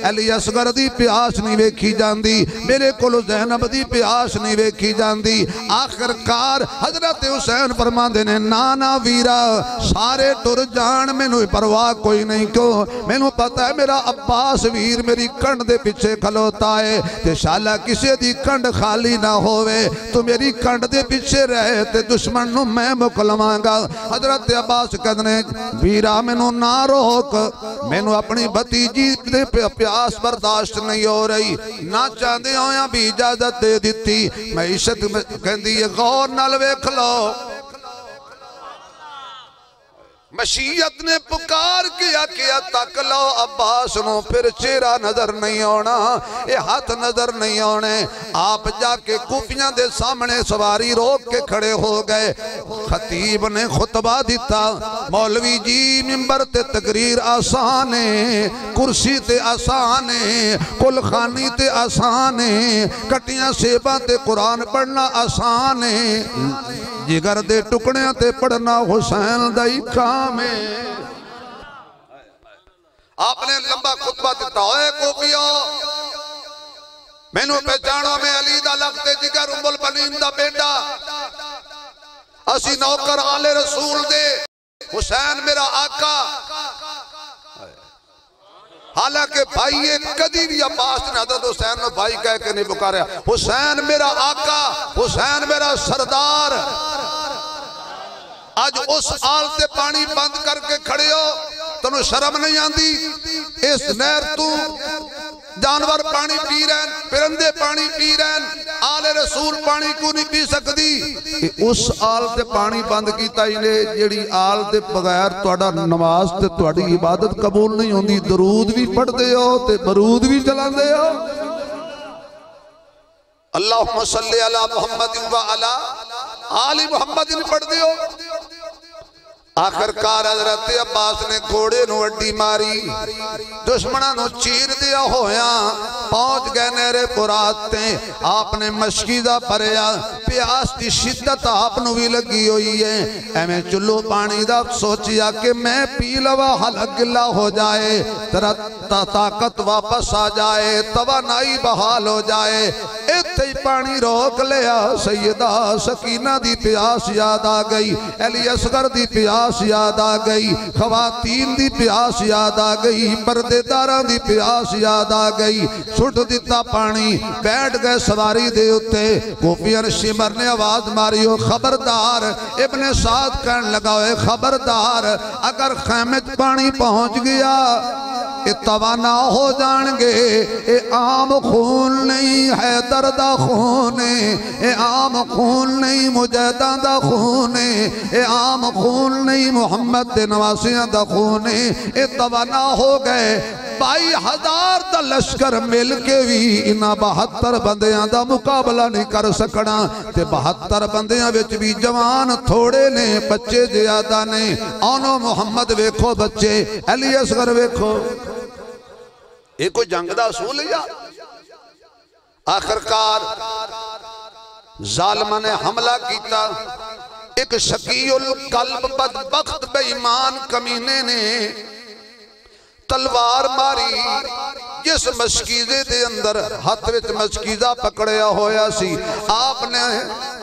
अली असगर दी प्यास नहीं वेखी जाती, मेरे को ज़ैनब दी प्यास नहीं वेखी जाती। आखिरकार हजरत हुसैन फरमाते ने ना ना वीरा सारे टुर जान, मैनू परवाह कोई नहीं। क्यों? मैनू पता है मेरा अब्बास वीर मेरी कंड दे पिछे खलोता है, ते शाला किसी दी कंड खाली ना होवे, तू मेरी कंड दे पीछे रहे ते दुश्मन नू मैं मुक लवांगा। हजरत अब्बास कहने वीरा मैनू ना रोक, मैनू अपनी भतीजी दे प्यास बर्दाश्त नहीं हो रही, ना चाहते होया भी इजाजत दे दी। मैशत कहती है गौर नाल वेख लो, मशीयत ने पुकार किया तक लो अब्बास नो, फिर चेहरा नजर नहीं आना, ये हाथ नजर नहीं आने। आप जाके कुफियां दे सामने सवारी रोक के खड़े हो गए। खतीब ने खुतबा दिता, मौलवी जी मिंबर ते तकरीर आसान है, कुर्सी ते आसान है, कुलखानी ते आसान है, कटियां सेबा ते कुरान पढ़ना आसान है, जिगर दे टुकड़ियां ते पढ़ना हुसैन दा ही काम है। आपने लंबा खुतबा दिता, ओए कोपियो मैनू पहचानो, मैं अली दा लखते जिगर उम्मुल बनीन दा बेटा, असी नौकर आले रसूल दे, हुसैन मेरा आका। हालांकि भाई ये कदी भी अब्बास ने हजरत हुसैन को भाई कह के नहीं पुकारा। हुसैन मेरा आका, हुसैन मेरा सरदार। आज उस आल से पानी बंद करके खड़े हो, तुम शर्म नहीं आती? इस नहर तू जानवर पानी पी रहे, परिंदे पानी पी रहे, आले रसूल पानी क्यों नहीं पी सकती? उस आल से पानी बंद किया इन्हें, जेड़ी आल के बगैर तुहाडा नमाज ते तुहाडी इबादत कबूल नहीं होती। दरूद भी पढ़ते हो ते बरूद भी चलाते हो। अल्लाहुम्मा सल्ली अला मुहम्मद व अला आली मुहम्मद पढ़ते हो। आखिरकार हजरत अब्बास ने घोड़े नू अड्डी मारी, दुश्मनों नू चीर दिया होया पहुंच गए नहरे फुरात ते। आपने मशकीदा भरिया, प्यास की शिद्दत आप नू भी लगी हुई है। एवें चुल्लू पानी दा सोचिया कि मैं पी लवा, हलक गिला हो जाए, तेरा ताकत वापस आ जाए, तवानाई बहाल हो जाए। इत्थे ही पानी रोक लिया। सैयदा सकीना दी प्यास याद आ गई, अली असगर दी प्यास याद आ गई, खवातीन दी प्यास याद आ गई, पर्देदारां दी प्यास याद आ गई। सुट दिता पानी, बैठ गए सवारी दे उत्ते। कोफियन शिमर ने आवाज मारी, ओ खबरदार। इब्ने साद कहन लगा, ओए खबरदार, अगर खैमे च पानी पहुंच गया ये तवाना हो जाएंगे। ये आम खून नहीं है, दर्दा खून है, ये आम खून नहीं मुजाहिदा दा खून है, ये आम खून नहीं मुहम्मद दे नवासियां दा खून है। ये तवाना हो गए। 22,000 का लश्कर मिल के भी इन्हां 72 बंदियां दा मुकाबला नहीं कर सकना। ते 72 बंदियां विच भी जवान थोड़े ने, बच्चे ज्यादा ने। आनो मुहम्मद वेखो बच्चे, अली असगर वेखो, ये कोई जंग दा असूल है? आखिरकार जालिमां ने हमला किया। एक शकीउल कल्ब बदबख्त बेईमान कमीने ने तलवार मारी। जिस मशकीजे दे अंदर हाथ विच मशकीजा पकड़िया होया सी, आपने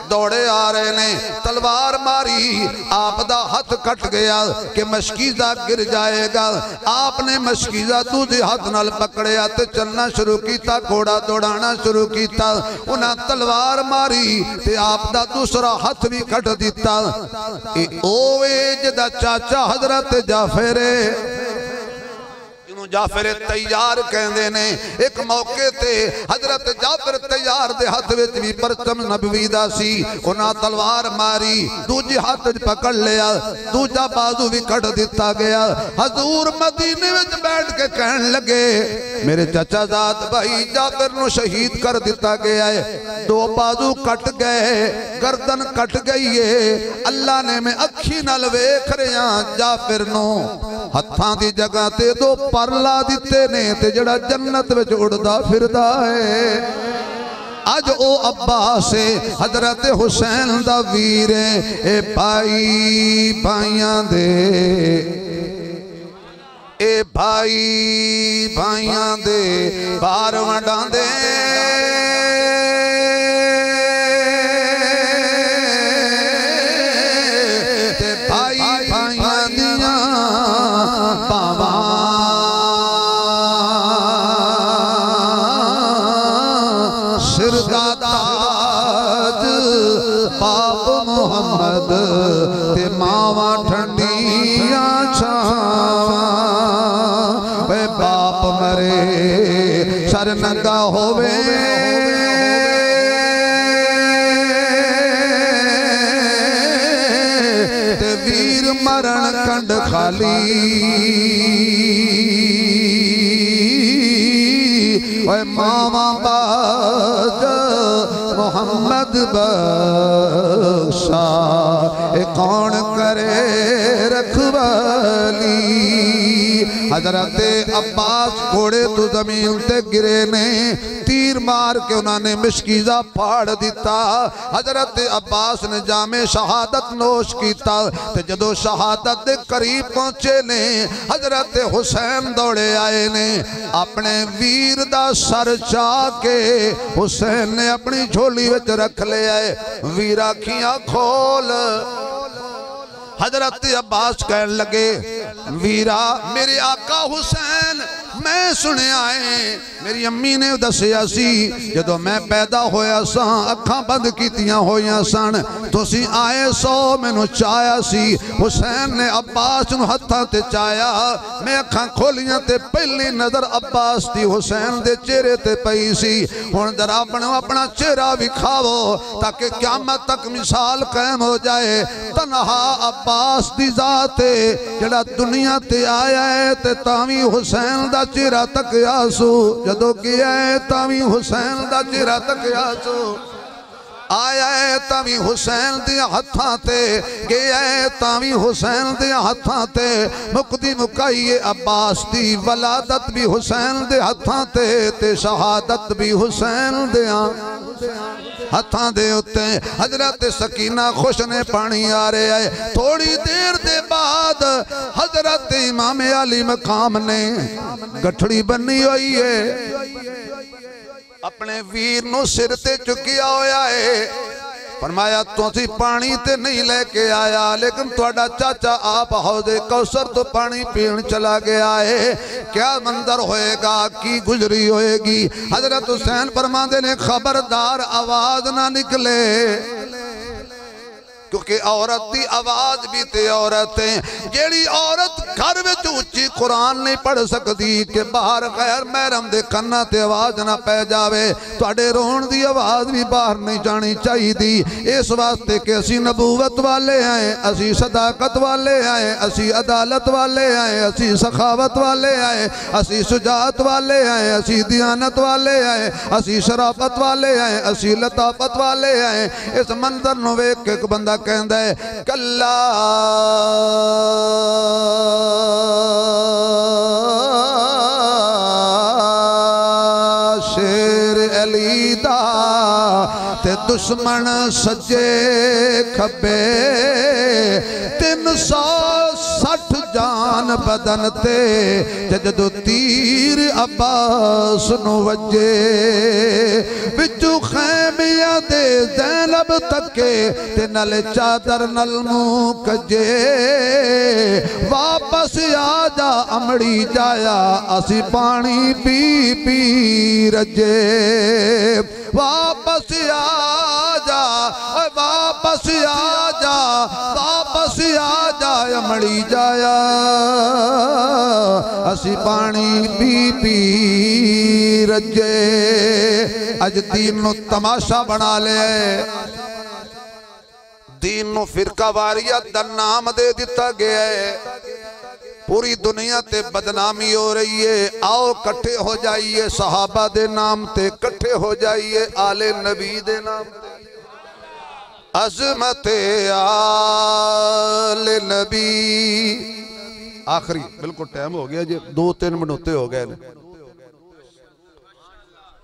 दौड़े आ रहे ने, तलवार मारी, आप दा हाथ कट गया कि मशकीजा गिर जाएगा। आपने मशकीजा दूजे हाथ नाल पकड़िया ते चलना शुरू किया, घोड़ा दौड़ाना शुरू किया। उन्हें तलवार मारी ते आप दा दूसरा हाथ भी कट दिता। ओवे जिहदा चाचा हजरत जाफर जिन्हों जाफर तैयार कहते ने। एक मौके ते हजरत जाफर तैयार दे हाथ विच भी परचम नबवी दा सी। उन्हां तलवार मारी, दूजे हाथ च पकड़ लिया, दूजा बाजू भी कट दिता गया। हजूर मदीने विच बैठ के कहन लगे मेरे चाचा जात भाई जाफर नूं शहीद कर दिता गया है। दो बाजू कट गए, गर्दन कट गई है। अल्लाह ने मैं अखी नाल वेख रहा जाफिर नूं हत्थां दी जगह ते दो पर ला दिते ने ते जड़ा जन्नत विच उड़दा फिरदा है। अज ओ अब्बास हजरत हुसैन दा वीर ए भाई भाइयां दे, ए भाई भाइयां दे बार वंडांदे ते भाई भाइयां दियां पावां सिर दा ताज पाप मुहम्मद ते मावां ठंडियां छावां। वे बाप मरे सर नंगा होवे ते वीर मरण कंड खाली। ओए मामा बाज मोहम्मद बख्शा ए कौन करे रखवाली। हजरत अब्बास घोड़े तो जमीन ते गिरे ने, तीर मार के उन्होंने मिशकीजा फाड़ दिता। हजरत अब्बास ने जामे शहादत नोश किया ते जदों शहादत के करीब पहुंचे ने हजरत हुसैन दौड़े आए ने। अपने वीर दा सर चा के हुसैन ने अपनी झोली विच रख लिया है। वीर अखियां खोल। हजरत अब्बास कहन लगे वीरा मेरे आका हुसैन मैं सुनिया है मेरी अम्मी ने दसिया सी जदों मैं पैदा होया सा अखां बंद कीतियां होइयां सन तुसी आए सो मैनू चाया सी। हुसैन ने अब्बास नूं हत्थां ते चाया, मैं अखां खोलियां ते पहली नजर अब्बास दी हुसैन दे चेहरे ते पई सी। हुण जरा अपना चेहरा विखावो ताकि क़यामत तक मिसाल कायम हो जाए। तनहा अब्बास दी जात जड़ा दुनिया ते आया है ते तावी हुसैन दा चेहरा तक आसू जदों गया है तावी हुसैन दा चेहरा तक आसू आया है तावी हुसैन दे हत्थां ते गया है तावी हुसैन दे हत्थां ते। मुकदी मुकाईए अब्बास दी वलादत भी हुसैन दे हत्थां ते शहादत भी हुसैन दे हत्थां दे उत्ते। हजरत सकीना खुश ने पानी आ रहा है। थोड़ी देर दे बाद हजरत इमाम अली मकाम ने गठड़ी बनी हुई है, अपने वीर नूं सिर ते चुकिया होया है। फरमाया तुसी पानी ते नहीं लेके आया लेकिन तुहाडा चाचा आप हौज़े कौसर तो पानी पीण चला गया है। क्या मंजर होएगा, की गुजरी होएगी। हजरत हुसैन फरमांदे ने खबरदार आवाज ना निकले क्योंकि औरत की आवाज भी ते औरत है। जेड़ी औरत घर विच उच्ची कुरान नहीं पढ़ सकती कि बाहर गैर महरम दे कन्ना ते आवाज ना पै जावे, तुहाडे रोण दी आवाज भी बाहर नहीं जानी चाहिए। इस वास्ते कि असी नबूवत वाले आए, असी सदाकत वाले आए, असी अदालत वाले आए, असी सखावत वाले आए, असी सुजात वाले आए, असी दियानत वाले आए, असी शराफत वाले आए, असी लताफत वाले आए। इस मंजर नूं वेख के एक बंदा कहंदा है कल्ला शेर अली दा ते दुश्मन सज्जे खब्बे 360 जान बदन ते जदों तीर अब्बास नूं वजे बिचू खैमिया दे ज़ैनब तके ते नाले चादर नल मुंह कजे। वापस आ जा अमड़ी जाया असी पानी पी पी रजे। वापस आ जा, वापस आ जा, वापस आ जा अमड़ी जाया असी पानी पी पी रजे अज दीन नू तमाशा बना लिया दीन नू फिरका वारियत दा नाम दे दिता गया है पूरी दुनिया ते बदनामी हो रही है आओ कट्ठे हो जाइए सहाबा दे नाम ते कट्ठे हो जाइए आले नबी दे नाम ते अज़मत आले नबी आखिरी बिल्कुल टाइम हो गया जी 2-3 मिनट हो गए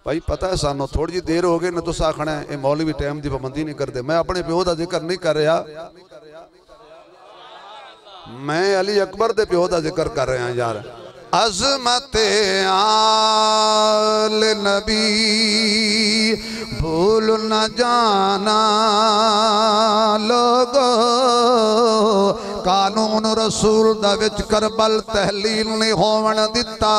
भाई पता है सानू थोड़ी जी देर हो गई ना तुस आखना है ये मौलवी टाइम की पाबंदी नहीं करते मैं अपने प्यो का जिक्र नहीं कर रहा मैं अली अकबर दे प्यो का जिक्र कर रहा यार अज़मत आले नबी भूल न जाना लोगो कानून रसूल दा विच करबल तहलील नहीं होवन दिता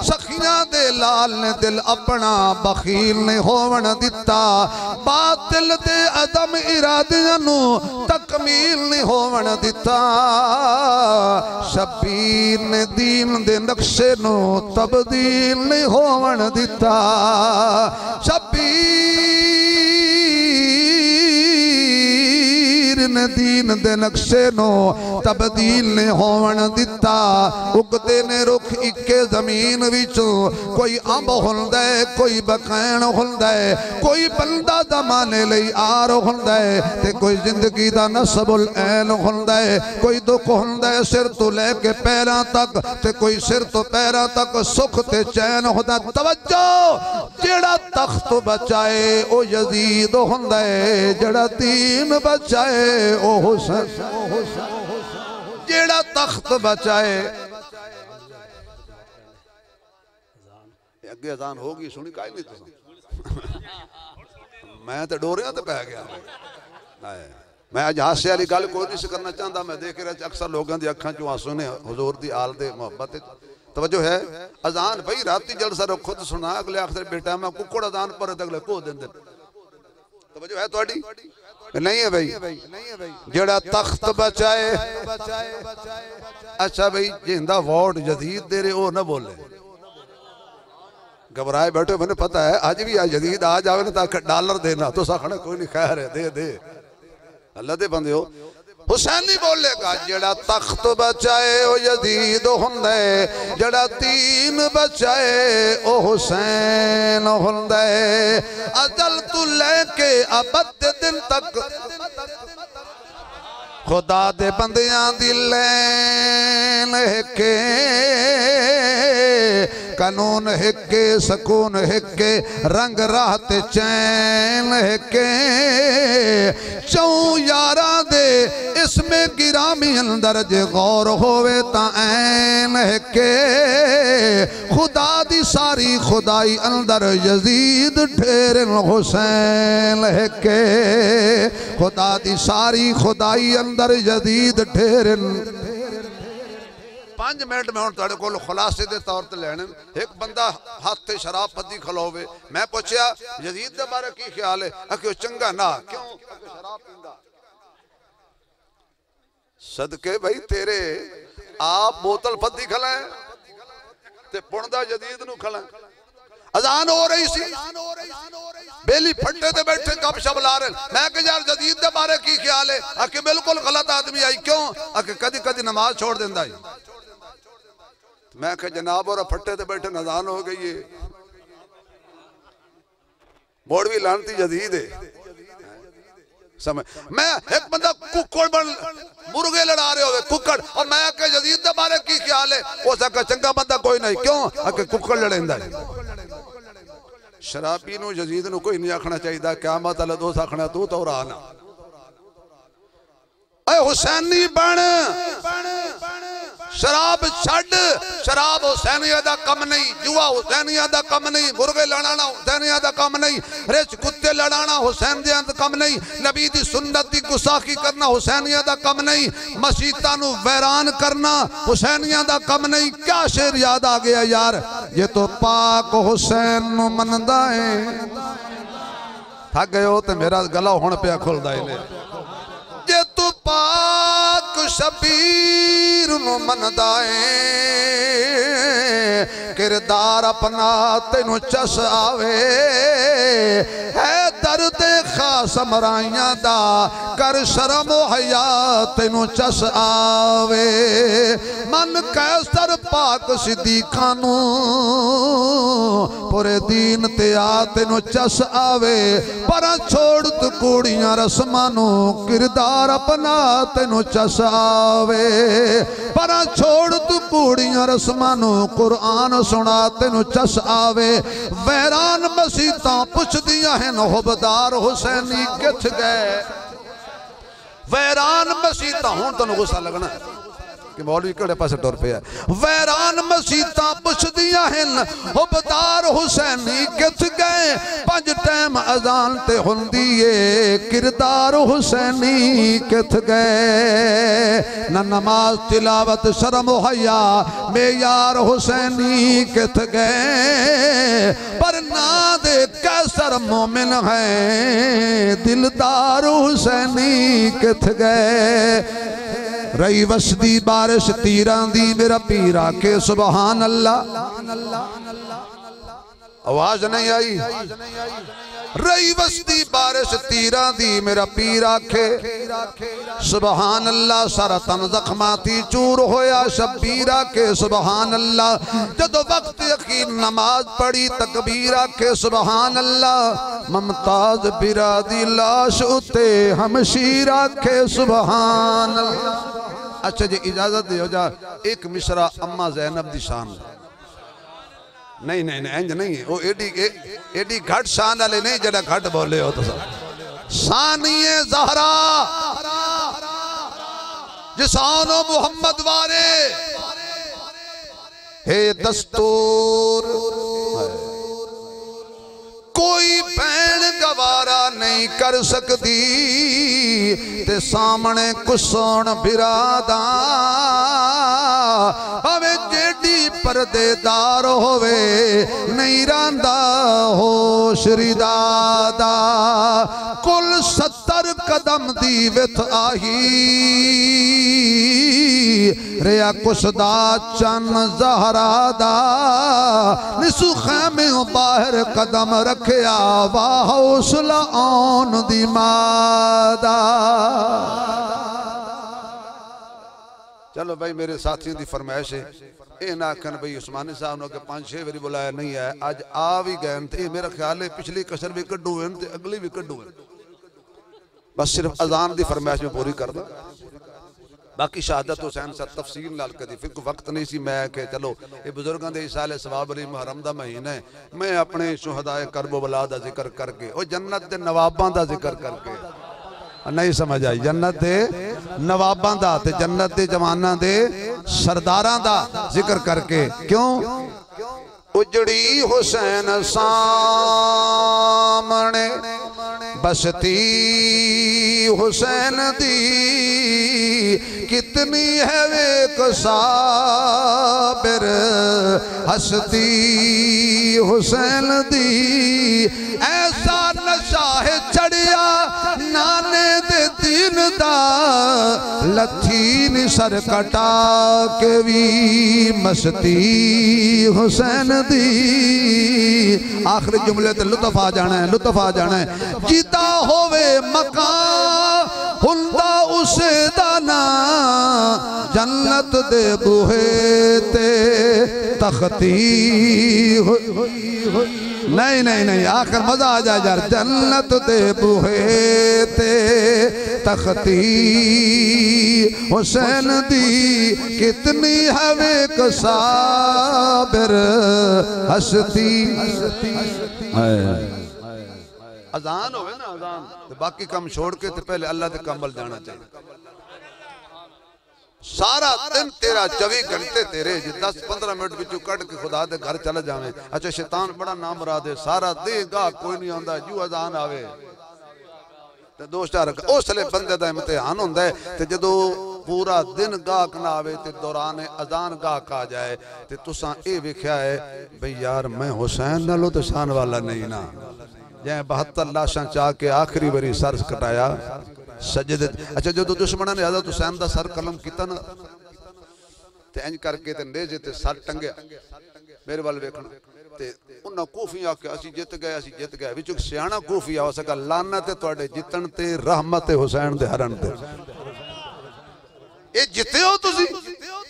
सखियां दे लाल ने दिल अपना बखील नहीं होवन दिता बातिल दे अदम इरादियां नू तकमील नहीं होवन दिता शबीर ने दीन दे नक्शे नू तब्दील नहीं होवन दिता शबीर ने दीन दे नक्शे नो तब्दील ने होवन दिता उगते ने रुख इक्के जमीन विचों कोई अंब हुंदा है कोई बकैन हुंदा है कोई बंदा जमाने लई आर हुंदा है ते कोई जिंदगी दा नसबुल ऐन हुंदा है कोई दुख हुंदा है सिर तो लेके पैरां तक ते कोई सिर तो पैरां तक सुख ते चैन हुंदा तवज्जो जेड़ा तख्त बचाए ओ यजीद हुंदा है जेड़ा दीन बचाए ओ हुसैन जेड़ा तख्त बचाए अगे अजान होगी सुनी काई नहीं तुसा मैं तो डोरिया तो पै गया मैं अज हास्य वाली गल कोई नहीं करना चाहता मैं देख रहा अक्सर लोगों की अखां चों आंसू ने हुजूर दी आल दे मोहब्बत तवज्जो है अजान भाई राती जलसा रो खुद सुना अगले आखिर बेटा मैं कुकड़ अजान पर अगले को देंदे तवज्जो है तुहाडी नहीं है भाई जेड़ा तख्त बचाए अच्छा भाई जिंदा वोट जदीद दे रहे ओ ना बोले घबराए बैठे मैंने पता है आज भी जदीद आ जावे ना तो डॉलर देना तो आखना कोई नहीं खैर है दे दे अल्लाह दे बंदे हो हुसैन नहीं बोलेगा जेड़ा तख्त बचाए ओ यजीद हुंदा है जेड़ा दीन बचाए ओ हुसैन हुंदा है अजल तू लेके अबद दिन तक खुदा दे बंदियां दी लैन के कानून हिके सकून हिके रंग राहत चैन हिके चौ यारा दे इसमें गिरामी अंदर जे गौर होवे ता ऐन हिके खुदा दी सारी खुदाई अंदर यजीद ढेर हुसैन हिके खुदा दी सारी खुदाई अंदर यजीद ढेर 5 मिनट में हुण तुहाडे कोल खुलासे दे तौर ते लैणे एक बंदा हाथ ते शराब पत्ती खलोवे मैं पूछया यजीद दे बारे की ख्याल है आखियो चंगा ना क्यों शराब पींदा सदके भाई तेरे आप बोतल पत्ती खलाए ते पुणदा यजीद नु खलाए अजान हो रही सी बेली फट्टे ते बैठे गप शप ला रहे मैं कह यार यजीद दे बारे की ख्याल है आके बिल्कुल गलत आदमी आई क्यों आके कदी कदी नमाज छोड़ देंदा है मैं कह जनाब और फट्टे ते बैठे अजान हो गई है मोड़वी लानती यजीद है समय मैं एक बंदा कुकड़ बन मुर्गे लड़ा रहे हो कुकड़ और मैं कह यजीद दे बारे की ख्याल है हो सका चंगा बंदा कोई नहीं क्यों आके कुकड़ लड़ेंदा है शराबी नु यजीद नु कोई नहीं आखना चाहिए क़यामत वाले दोस्त आखना तू तो राना ऐ हुसैनी बन शराब छड़ शराब हुसैनिया दा कम नहीं जुआ हुसैनिया दा कम नहीं मुर्गे लड़ाना हुसैनिया दा कम नहीं रिच कुत्ते लड़ाना हुसैन दे दा कम नहीं नबी दी सुन्नत दी गुस्ताखी करना हुसैनिया दा कम नहीं मस्जिदां नु वैरान करना हुसैनिया दा कम नहीं क्या शेर याद आ गया यार ये तो पाक हुसैन नु मनदा है थक गए हो तो मेरा गला हुण पिया खुलदा है जे तू पाक शबीर नु मनदा है किरदार अपना तेनू चस आवे है दर्द खास मराइया दा कर शर्म हया तेनू चस आवे मन कैसर पाक सिद्दीकां नू पूरे दीन ते आ तेनू चस आवे पर छोड़ तू कूड़ियां रस्मां नू किरदार अपना तेनू चस आवे पर छोड़ तू कूड़ियां रस्मां नू कुरान सुना तेनू चस आवे वैरान मसीतां पुछदियां हैं हुबदार हुसैनी किथ गए वैरान मसीतां हुण तैनूं गुस्सा लगना कि मौलवी केड़े पासे टुर पिया वैरान मसीतां पुछदियां हैं हुबदार हुसैनी किथ गए पंज टाइम अजान ते हुंदी ए किरदार हुसैनी किथ गए न नमाज तिलावत शर्म हया मेयार हुसैनी किथ गए पर ना दे कैसर मोमिन है दिलदार हुसैनी किथ गए रही वसदी बारिश तीरां दी मेरा पीर आके सुबहान अल्लाह आवाज नहीं आई रही वसदी बारिश तीरां दी मेरा पीर आखे सुबहान अल्लाह सारा तन जख्माती चूर होया शब्बीर आखे सुबहान अल्लाह जदों वक्त अखीर नमाज पढ़ी तकबीर आखे सुबहान अल्लाह मुमताज बिरा दी लाश उते हमशीर आखे सुबहान अल्लाह अच्छा जी इजाजत दो जा एक मिसरा अम्मा ज़ैनब दी शान नहीं नहीं नहीं इंज नहीं वो एडी घट शान वाले नहीं जड़ा घट बोले हो तो सानिए ज़हरा जिसानो मुहम्मद वारे हे दस्तूर कोई भैन गवारा नहीं कर सकती ते सामने कुसौन बिरादा भावे जेडी परदेदार होवे नहीं रांदा हो श्रीदादा कुल 70 कदम दी विथ आही रिया कुसदा चन ज़हरा दा निसु खैमे बाहर कदम रखया वाह हौसला आन दी मादा चलो भाई मेरे साथियों की फरमाइश है ये ना आखन भाई उस्मानी साहब ने 5-6 बारी बुलाया नहीं है अज आ भी गए तो मेरा ख्याल है पिछली कसर भी कड्डू है अगली भी कड्डू है बस सिर्फ अजान की फरमाइश में पूरी कर दा बाकी शहादत हुसैन सर तफसील नाल कदी फिर वक्त नहीं सी मैं कि चलो ये बुजुर्गों के इसाले सवाब अली मुहर्रम दा महीना है मैं अपने शुहदाए करबला दा जिक्र करके और जन्नत के नवाबां दा जिक्र करके नहीं समझ आई जन्नत दे नवाबां दा ते जन्नत दे जवानां दे सरदारां दा जिक्र करके क्यों उजड़ी हुसैन सामने बसती हुसैन दी कितनी है वेक साबिर हस्ती हुसैन दी ऐसा नशा है चढ़िया नाने दे दीन दा लथी नी सर कटा के भी मस्ती हुसैन दी आखिरी जुमले ते लुत्फ आ जाना है लुत्फ आ जाना है जीता होवे मकान हुंदा उसे दाना जन्नत दे बूहे ते तख्ती नहीं नहीं नहीं आखिर मजा आ जाए यार जन्नत दे बूहे ते तख्ती हुसैन दी कितनी हवे कसाबिर हस्ती अजान होवे ना अजान तो बाकी काम छोड़ के तो पहले अल्लाह के कमल जाना चाहिए सारा दिन तेरा 24 घंटे तेरे 10-15 मिनट बिचू कट के खुदा दे घर चला जावे अच्छा शैतान बड़ा नाम मुराद है सारा देगा कोई नहीं आंदा जू अजान आवे ते दोस्त उसले बंदे दा इम्तिहान हुंदा है ते जदों पूरा दिन गाहक ना आवे ते दौरान अजान गाहक आ जाए ते तुसां ए वेख्या है भाई यार मैं हुसैन नालों तो शान वाला नहीं ना जै 72 लाशां चाह के आखिरी बारी सर कटाया सजदे अच्छा जो दुश्मन ने हज़रत हुसैन दा सर कलम किया ना ते इंज करके ते नेजे ते सर टंगया मेरे वाल वेखना ते उन्हां कूफी आखे असी जित गए विच सियाणा कूफी आ सका लानत है तुहाडे जितण ते रहमत है हुसैन दे हरण ते ए जिते हो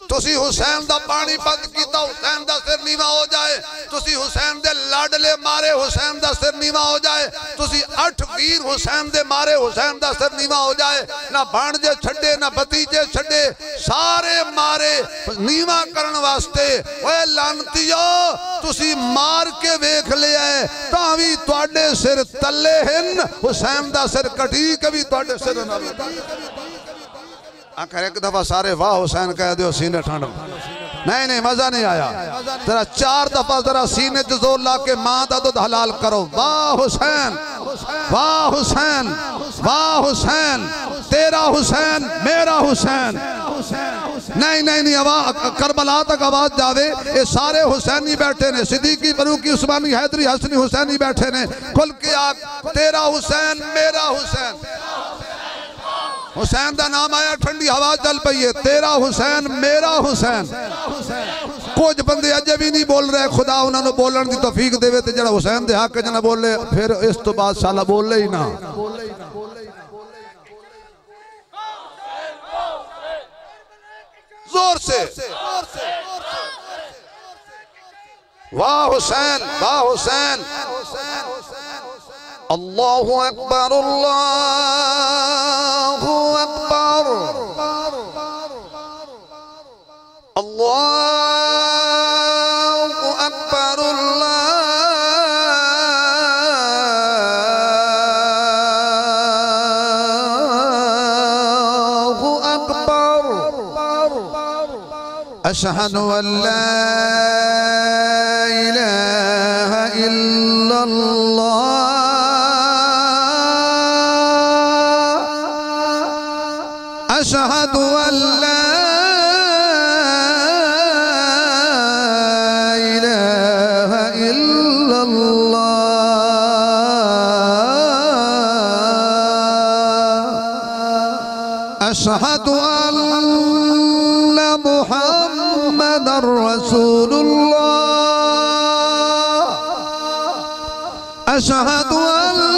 तुसी हुसैन दा पानी बंद कीता हुसैन दा सिर नीवा हो जाए तुसी हुसैन दे लाडले मारे हुसैन दा सिर नीवा हो जाए तुसी 8 वीर हुसैन दे मारे हुसैन दा सिर नीवा हो जाए ना भाणजे छड्डे ना भतीजे छड्डे सारे मारे नीवा करन वास्ते ओए लानतियो तुसी मार के वेख लिया है तावी तुहाडे सिर तले हन हुसैन दा सिर कटी कभी तुहाडे सिर ना आखिर एक दफा सारे वाह हुसैन कह दो सीने ठंड नहीं मजा नहीं आया जरा 4 दफा जरा सीने च जोर ला के मां दा दूध हलाल करो वाह हुसैन वाह हुसैन वाह हुसैन तेरा हुसैन मेरा हुसैन नहीं आवाज करबला तक आवाज जावे ये सारे हुसैनी बैठे ने सिद्दीकी फरूकी उस्मानी हैदरी हसनी हुसैनी बैठे ने खुल के आग तेरा हुसैन मेरा हुसैन हुसैन का नाम आया ठंडी हवा चल पई है तेरा हुसैन मेरा हुसैन कुछ बंदे अजे भी नहीं बोल रहे खुदा उन्होंने बोलने की तौफीक देवे ते जड़ा हुसैन दे हक च ना बोले फिर इस तो बाद साला बोले ही ना जोर से वाह हुसैन वाह हुसैन अल्लाहु अकबर अल्लाहु अकबर अल्लाहु अकबर अल्लाहु अकबर अशहदु अल्ला इलाहा इल्लल्लाह अशहदु अल्ला इलाहा इल्लल्लाह अशहदु अन्ना मुहम्मदर रसूलुल्लाह अशहदु अन्ना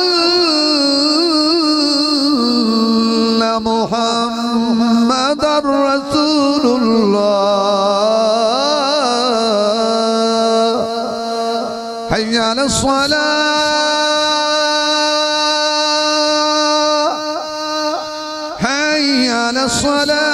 मुहम्मदर रसूलुल्लाह हय्या अलस्सलाह हय्या अलस्सलाह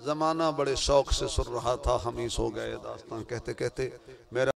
ज़माना बड़े शौक से सुन रहा था हम ही सो गए दास्तान कहते कहते मेरा